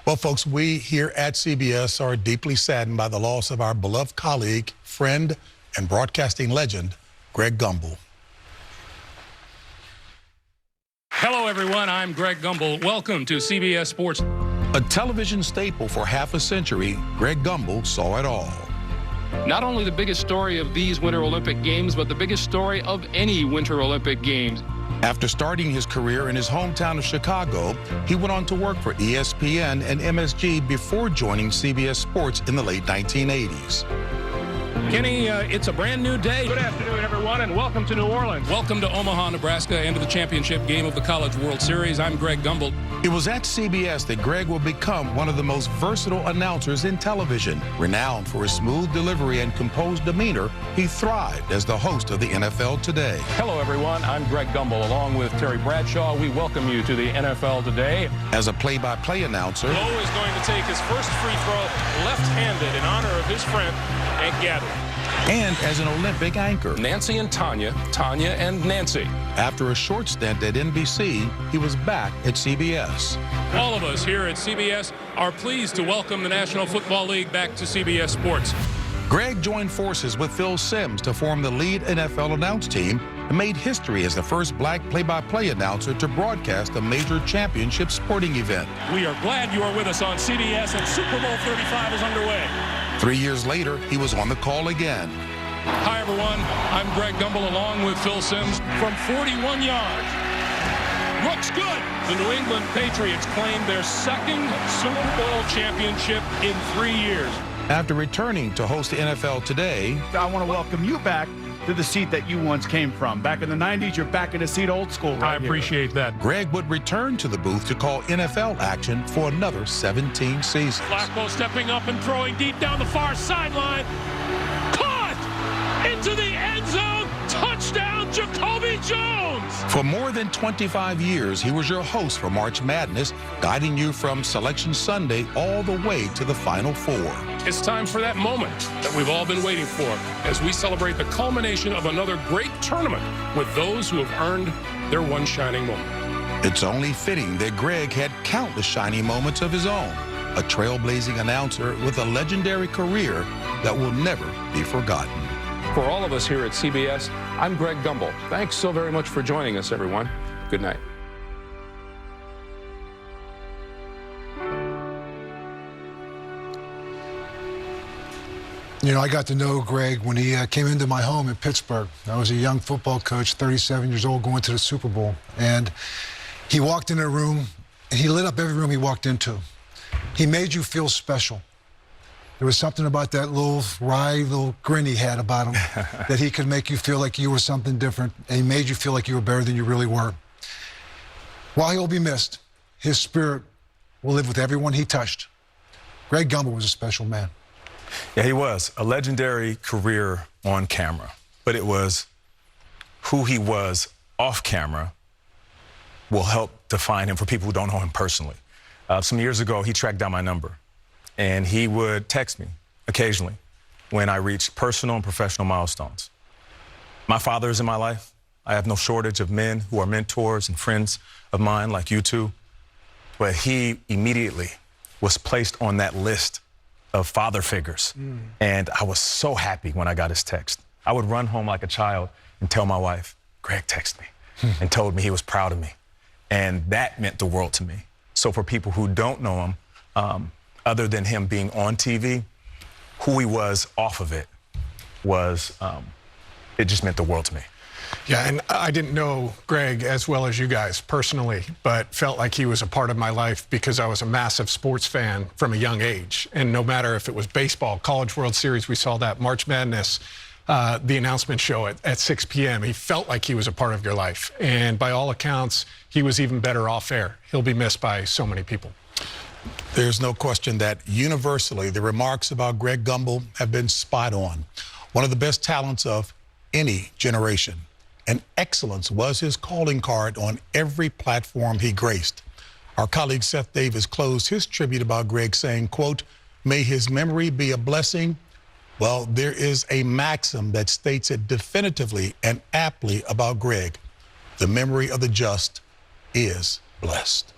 Well, folks, we here at CBS are deeply saddened by the loss of our beloved colleague, friend, and broadcasting legend, Greg Gumbel. Hello, everyone. I'm Greg Gumbel. Welcome to CBS Sports. A television staple for half a century, Greg Gumbel saw it all. Not only the biggest story of these Winter Olympic Games, but the biggest story of any Winter Olympic Games. After starting his career in his hometown of Chicago, he went on to work for ESPN and MSG before joining CBS Sports in the late 1980s. Kenny, it's a brand new day. Good afternoon, everyone, and welcome to New Orleans. Welcome to Omaha, Nebraska, and to the championship game of the College World Series. I'm Greg Gumbel. It was at CBS that Greg will become one of the most versatile announcers in television. Renowned for his smooth delivery and composed demeanor, he thrived as the host of the NFL Today. Hello, everyone. I'm Greg Gumbel. Along with Terry Bradshaw, we welcome you to the NFL Today. As a play-by-play announcer, Lowe is going to take his first free throw left-handed in honor of his friend, Hank Gathering. And as an Olympic anchor. Nancy and Tanya, Tanya and Nancy. After a short stint at NBC, he was back at CBS. All of us here at CBS are pleased to welcome the National Football League back to CBS Sports. Greg joined forces with Phil Simms to form the lead NFL announce team and made history as the first black play-by-play announcer to broadcast a major championship sporting event. We are glad you are with us on CBS, and Super Bowl 35 is underway. 3 years later, he was on the call again. Hi, everyone. I'm Greg Gumbel along with Phil Simms from 41 yards. Looks good. The New England Patriots claimed their second Super Bowl championship in 3 years. After returning to host the NFL Today, I want to welcome you back to the seat that you once came from. Back in the 90s, you're back in the seat old school. I appreciate that. Greg would return to the booth to call NFL action for another 17 seasons. Flacco stepping up and throwing deep down the far sideline. Caught into the end zone. Touchdown, Jacoby Jones. For more than 25 years, he was your host for March Madness, guiding you from Selection Sunday all the way to the Final Four. It's time for that moment that we've all been waiting for as we celebrate the culmination of another great tournament with those who have earned their one shining moment. It's only fitting that Greg had countless shining moments of his own, a trailblazing announcer with a legendary career that will never be forgotten. For all of us here at CBS, I'm Greg Gumbel. Thanks so very much for joining us, everyone. Good night. You know, I got to know Greg when he came into my home in Pittsburgh. I was a young football coach, 37 years old, going to the Super Bowl. And he walked in a room, and he lit up every room he walked into. He made you feel special. There was something about that little wry little grin he had about him that he could make you feel like you were something different, and he made you feel like you were better than you really were. While he'll be missed, his spirit will live with everyone he touched. Greg Gumbel was a special man. Yeah, he was. A legendary career on camera, but it was who he was off camera will help define him for people who don't know him personally. Some years ago, he tracked down my number, and he would text me occasionally when I reached personal and professional milestones. My father is in my life. I have no shortage of men who are mentors and friends of mine like you two, but he immediately was placed on that list of father figures. And I was so happy when I got his text. I would run home like a child and tell my wife, Greg texted me and told me he was proud of me. And that meant the world to me. So for people who don't know him, other than him being on TV, who he was off of it was, it just meant the world to me. Yeah, and I didn't know Greg as well as you guys personally, but felt like he was a part of my life because I was a massive sports fan from a young age. And no matter if it was baseball, College World Series, we saw that, March Madness, the announcement show at 6 p.m., he felt like he was a part of your life. And by all accounts, he was even better off air. He'll be missed by so many people. There's no question that universally the remarks about Greg Gumbel have been spot on. One of the best talents of any generation. And excellence was his calling card on every platform he graced. Our colleague Seth Davis closed his tribute about Greg saying, quote, "May his memory be a blessing." Well, there is a maxim that states it definitively and aptly about Greg. The memory of the just is blessed.